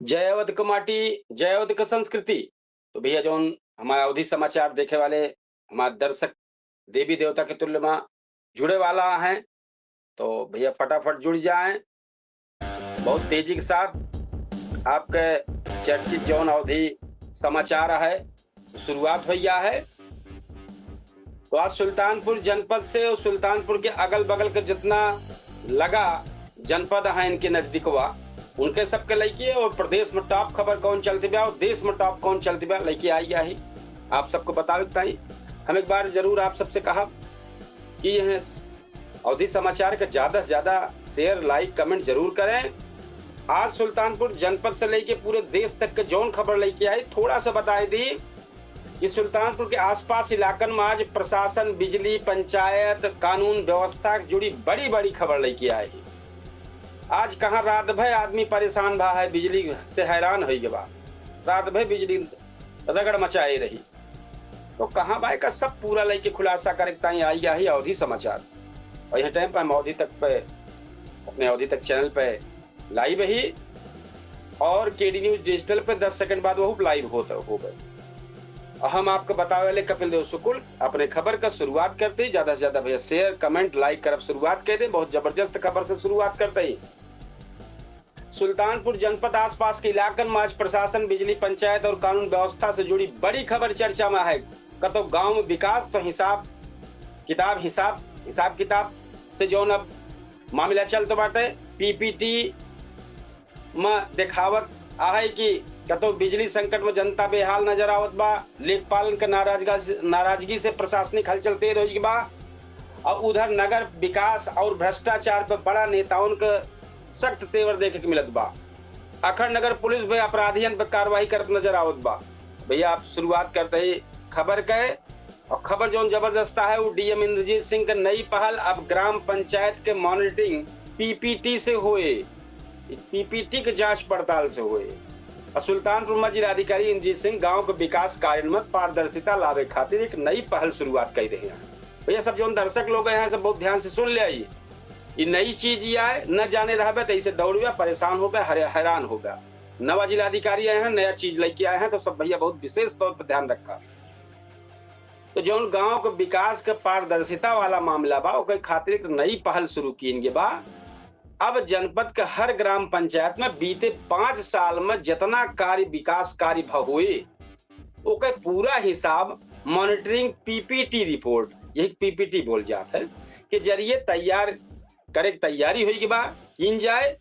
जय अवध क माटी, जय अवध क संस्कृति। तो भैया जौन हमारा अवधि समाचार देखे वाले हमारे दर्शक देवी देवता के तुल्य मां जुड़े वाला हैं, तो भैया फटाफट जुड़ जाएं। बहुत तेजी के साथ आपके चर्चित जौन अवधि समाचार है, शुरुआत हुई है। तो आज सुल्तानपुर जनपद से और सुल्तानपुर के अगल बगल के जितना लगा जनपद है इनके नजदीकवा, उनके सबके लड़की और प्रदेश में टॉप खबर कौन चलती बा और देश में टॉप कौन चलती बा लड़की आई है आप सबको बतावे ही। हम एक बार जरूर आप सबसे कहा कि यह अवधि समाचार का ज्यादा से ज्यादा शेयर लाइक कमेंट जरूर करें। आज सुल्तानपुर जनपद से लेके पूरे देश तक के जौन खबर लेके आई थोड़ा सा बताई दी कि सुल्तानपुर के आसपास इलाकन में आज प्रशासन, बिजली, पंचायत, कानून व्यवस्था से जुड़ी बड़ी बड़ी खबर लेके आई। आज कहाँ रात भर आदमी परेशान भा है, बिजली से हैरान हो गया, रात भर बिजली रगड़ मचाई रही। तो कहाँ भाई का सब पूरा लेके खुलासा करे आई है अवधि समाचार। और यह टाइम पर हम अवधि तक पे अपने अवधि तक चैनल पे लाइव ही और केडी न्यूज डिजिटल पे 10 सेकंड बाद वो लाइव हो गए। और हम आपको बतावे वाले कपिल देव शुक्ल अपने खबर का शुरुआत करते ही ज्यादा से ज्यादा भैया शेयर कमेंट लाइक कर शुरुआत कर दे। बहुत जबरदस्त खबर से शुरुआत करते ही सुल्तानपुर जनपद आसपास के इलाकन में आज प्रशासन, बिजली, पंचायत और कानून व्यवस्था से जुड़ी बड़ी खबर चर्चा में है। कतो गांव में विकास तो हिसाब किताब से जो अब मामला चलते बाटे। पीपीटी में दिखावत है कि कतो बिजली संकट में जनता बेहाल नजर आवत बा, लेखपालन के नाराजगी से प्रशासनिक हलचल तेज हो बा। और उधर नगर विकास और भ्रष्टाचार पर बड़ा नेताओं का सख्त तेवर देखे के मिलत बा। अखर नगर पुलिस भी अपराधियन पर कार्रवाई करत नजर आवत बा। भैया आप शुरुआत करते ही खबर के, और खबर जो जबरदस्त है वो डीएम इंद्रजीत सिंह के नई पहल अब ग्राम पंचायत के मॉनिटरिंग पीपीटी से हुए, पीपीटी के जांच पड़ताल से हुए। और सुल्तानपुर में जिलाधिकारी इंद्रजीत सिंह गांव के विकास कार्य में पारदर्शिता लावे खातिर एक नई पहल शुरुआत कर रहे हैं। भैया सब जो दर्शक लोग हैं सब बहुत ध्यान से सुन ले। ये नई चीज ये है, न जाने रहे तो इसे दौड़ गया, परेशान हो गया, हैरान हो गया। नवा जिलाधिकारी आए हैं, नया चीज लेके आए हैं, तो सब भैया बहुत विशेष तौर पर ध्यान रखा। तो जो गांव के विकास के पारदर्शिता वाला मामला बा ओके खातिर एक नई पहल शुरू की बा। अब जनपद के हर ग्राम पंचायत में बीते 5 साल में जितना कार्य विकास कार्य हुए ओके पूरा हिसाब मॉनिटरिंग पीपीटी रिपोर्ट, यही पीपीटी बोल जाता है, के जरिए तैयारी हुई कि बा इन जाए।